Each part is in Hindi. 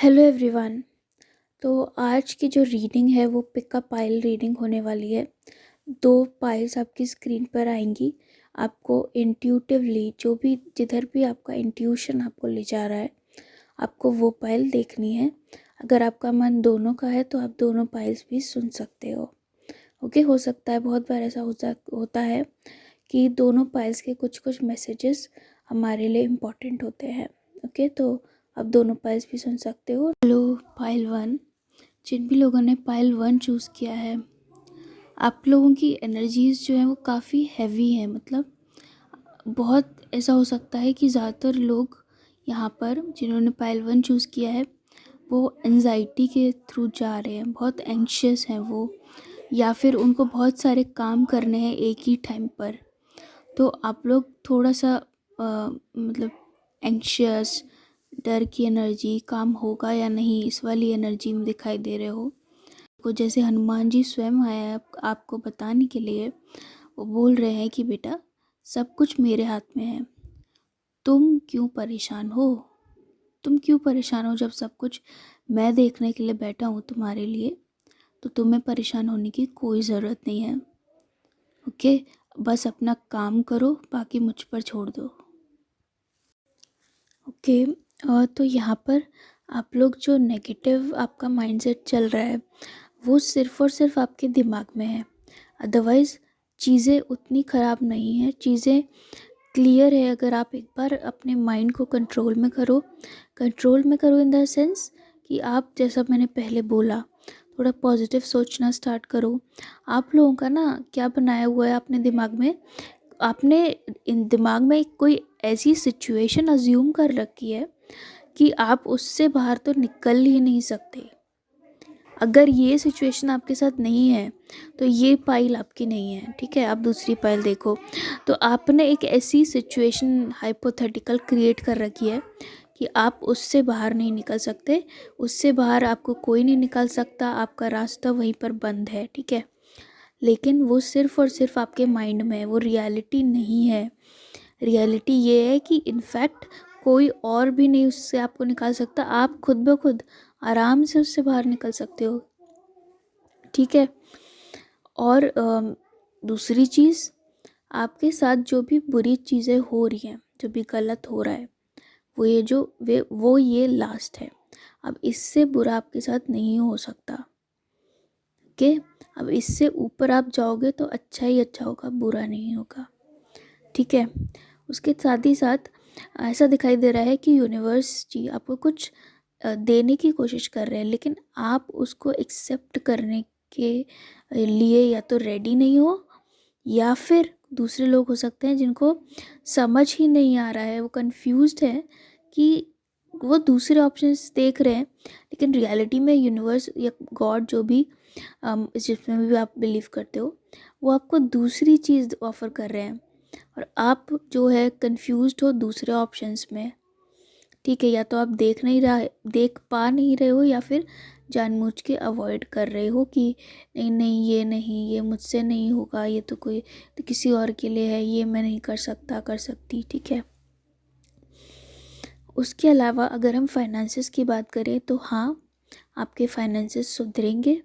Hello everyone. तो आज की जो रीडिंग है वो पिक अ पाइल रीडिंग होने वाली है। 2 पाइल्स आपकी स्क्रीन पर आएंगी। आपको इंट्यूटिवली जिधर भी आपका इंट्यूशन आपको ले जा रहा है, आपको वो पाइल देखनी है। अगर आपका मन दोनों का है तो आप दोनों पाइल्स भी सुन सकते हो। ओके, हो सकता है बहुत बार ऐसा होता है कि दोनों पाइल्स के कुछ कुछ मैसेजेस हमारे लिए इम्पॉर्टेंट होते हैं। ओके, तो आप दोनों पाइल्स भी सुन सकते हो। हेलो पाइल 1, जिन भी लोगों ने पाइल 1 चूज़ किया है, आप लोगों की एनर्जीज़ जो है वो काफ़ी हैवी है। मतलब बहुत ऐसा हो सकता है कि ज़्यादातर लोग यहाँ पर जिन्होंने पाइल 1 चूज़ किया है वो एंजाइटी के थ्रू जा रहे हैं, बहुत एंग्शियस हैं वो, या फिर उनको बहुत सारे काम करने हैं एक ही टाइम पर। तो आप लोग थोड़ा सा मतलब एंग्शियस, डर की एनर्जी, काम होगा या नहीं, इस वाली एनर्जी में दिखाई दे रहे हो। को जैसे हनुमान जी स्वयं आया है आपको बताने के लिए। वो बोल रहे हैं कि बेटा सब कुछ मेरे हाथ में है, तुम क्यों परेशान हो। तुम क्यों परेशान हो जब सब कुछ मैं देखने के लिए बैठा हूँ तुम्हारे लिए। तो तुम्हें परेशान होने की कोई ज़रूरत नहीं है। ओके, बस अपना काम करो, बाकी मुझ पर छोड़ दो। ओके, तो यहाँ पर आप लोग जो नेगेटिव आपका माइंडसेट चल रहा है वो सिर्फ़ और सिर्फ आपके दिमाग में है। अदरवाइज़ चीज़ें उतनी ख़राब नहीं है, चीज़ें क्लियर है। अगर आप एक बार अपने माइंड को कंट्रोल में करो इन द सेंस कि आप, जैसा मैंने पहले बोला, थोड़ा पॉजिटिव सोचना स्टार्ट करो। आप लोगों का ना क्या बनाया हुआ है अपने दिमाग में, आपने इन दिमाग में कोई ऐसी सिचुएशन अज्यूम कर रखी है कि आप उससे बाहर तो निकल ही नहीं सकते। अगर ये सिचुएशन आपके साथ नहीं है तो ये पाइल आपकी नहीं है। ठीक है, आप दूसरी पाइल देखो। तो आपने एक ऐसी सिचुएशन हाइपोथेटिकल क्रिएट कर रखी है कि आप उससे बाहर नहीं निकल सकते, उससे बाहर आपको कोई नहीं निकाल सकता, आपका रास्ता वहीं पर बंद है। ठीक है, लेकिन वो सिर्फ़ और सिर्फ आपके माइंड में है, वो रियलिटी नहीं है। रियलिटी ये है कि इनफैक्ट कोई और भी नहीं उससे आपको निकाल सकता, आप खुद ब खुद आराम से उससे बाहर निकल सकते हो। ठीक है, और दूसरी चीज़, आपके साथ जो भी बुरी चीज़ें हो रही हैं, जो भी गलत हो रहा है, वो ये लास्ट है। अब इससे बुरा आपके साथ नहीं हो सकता। ओके, अब इससे ऊपर आप जाओगे तो अच्छा ही अच्छा होगा, बुरा नहीं होगा। ठीक है, उसके साथ ही साथ ऐसा दिखाई दे रहा है कि यूनिवर्स जी आपको कुछ देने की कोशिश कर रहे हैं, लेकिन आप उसको एक्सेप्ट करने के लिए या तो रेडी नहीं हो, या फिर दूसरे लोग हो सकते हैं जिनको समझ ही नहीं आ रहा है, वो कंफ्यूज्ड है कि वो दूसरे ऑप्शंस देख रहे हैं, लेकिन रियलिटी में यूनिवर्स या गॉड जो भी जिसमें भी आप बिलीव करते हो, वो आपको दूसरी चीज़ ऑफ़र कर रहे हैं और आप जो है कंफ्यूज्ड हो दूसरे ऑप्शंस में। ठीक है, या तो आप देख पा नहीं रहे हो, या फिर जानबूझ के अवॉइड कर रहे हो कि नहीं नहीं ये नहीं, ये मुझसे नहीं होगा, ये तो किसी और के लिए है, ये मैं नहीं कर सकता कर सकती। ठीक है, उसके अलावा अगर हम फाइनेंसेस की बात करें तो हाँ, आपके फाइनेंसेस सुधरेंगे,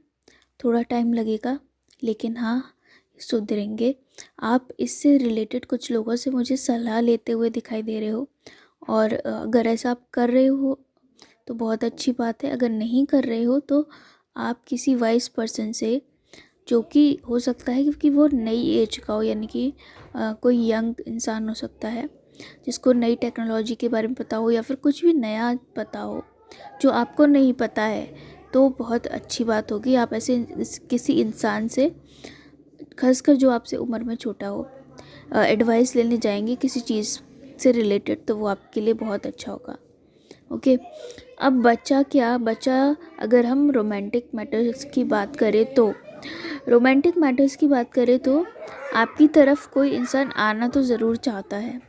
थोड़ा टाइम लगेगा लेकिन हाँ सुधरेंगे। आप इससे रिलेटेड कुछ लोगों से मुझे सलाह लेते हुए दिखाई दे रहे हो, और अगर ऐसा आप कर रहे हो तो बहुत अच्छी बात है। अगर नहीं कर रहे हो तो आप किसी वाइज पर्सन से, जो कि हो सकता है क्योंकि वो नई एज का हो, यानी कि कोई यंग इंसान हो सकता है जिसको नई टेक्नोलॉजी के बारे में पता हो, या फिर कुछ भी नया पता हो जो आपको नहीं पता है, तो बहुत अच्छी बात होगी आप ऐसे किसी इंसान से, खासकर जो आपसे उम्र में छोटा हो, एडवाइस लेने जाएंगे किसी चीज़ से रिलेटेड, तो वो आपके लिए बहुत अच्छा होगा। ओके, अब बचा अगर हम रोमांटिक मैटर्स की बात करें तो आपकी तरफ कोई इंसान आना तो ज़रूर चाहता है,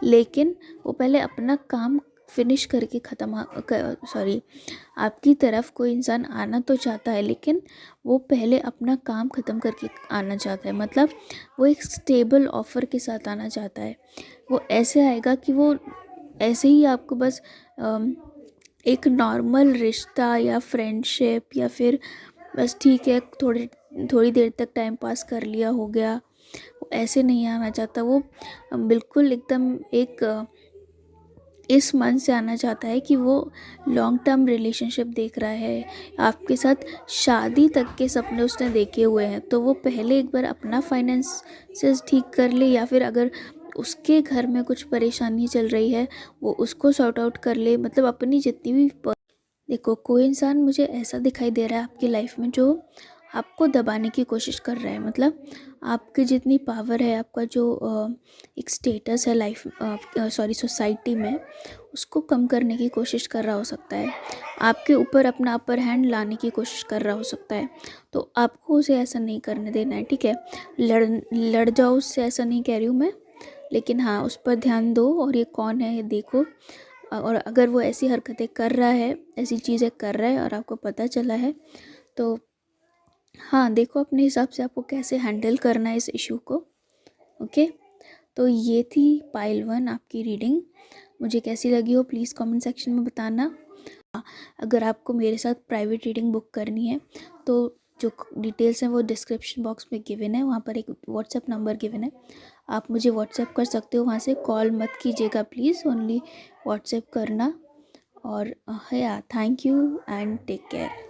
लेकिन वो पहले अपना काम फिनिश करके आपकी तरफ कोई इंसान आना तो चाहता है, लेकिन वो पहले अपना काम ख़त्म करके आना चाहता है। मतलब वो एक स्टेबल ऑफ़र के साथ आना चाहता है। वो ऐसे आएगा कि वो ऐसे ही आपको बस एक नॉर्मल रिश्ता या फ्रेंडशिप या फिर बस ठीक है थोड़ी देर तक टाइम पास कर लिया हो गया, वो ऐसे नहीं आना चाहता। वो बिल्कुल एकदम एक इस मन से आना चाहता है कि वो लॉन्ग टर्म रिलेशनशिप देख रहा है आपके साथ, शादी तक के सपने उसने देखे हुए हैं। तो वो पहले एक बार अपना फाइनेंसेस ठीक कर ले, या फिर अगर उसके घर में कुछ परेशानी चल रही है वो उसको सॉर्ट आउट कर ले। मतलब अपनी जितनी भी देखो, कोई इंसान मुझे ऐसा दिखाई दे रहा है आपकी लाइफ में जो आपको दबाने की कोशिश कर रहा है। मतलब आपकी जितनी पावर है, आपका जो एक स्टेटस है लाइफ सोसाइटी में, उसको कम करने की कोशिश कर रहा हो सकता है। आपके ऊपर अपना अपर हैंड लाने की कोशिश कर रहा हो सकता है। तो आपको उसे ऐसा नहीं करने देना है, ठीक है। लड़ जाओ उससे, ऐसा नहीं कह रही हूँ मैं, लेकिन हाँ उस पर ध्यान दो और ये कौन है ये देखो। और अगर वो ऐसी हरकतें कर रहा है, ऐसी चीज़ें कर रहा है और आपको पता चला है, तो हाँ देखो अपने हिसाब से आपको कैसे हैंडल करना है इस इशू को। ओके, तो ये थी पाइल 1 आपकी रीडिंग। मुझे कैसी लगी हो प्लीज़ कमेंट सेक्शन में बताना। अगर आपको मेरे साथ प्राइवेट रीडिंग बुक करनी है तो जो डिटेल्स हैं वो डिस्क्रिप्शन बॉक्स में गिवन है, वहाँ पर एक व्हाट्सएप नंबर गिवन है, आप मुझे व्हाट्सएप कर सकते हो। वहाँ से कॉल मत कीजिएगा प्लीज़, ओनली व्हाट्सएप करना। और या thank you and take care.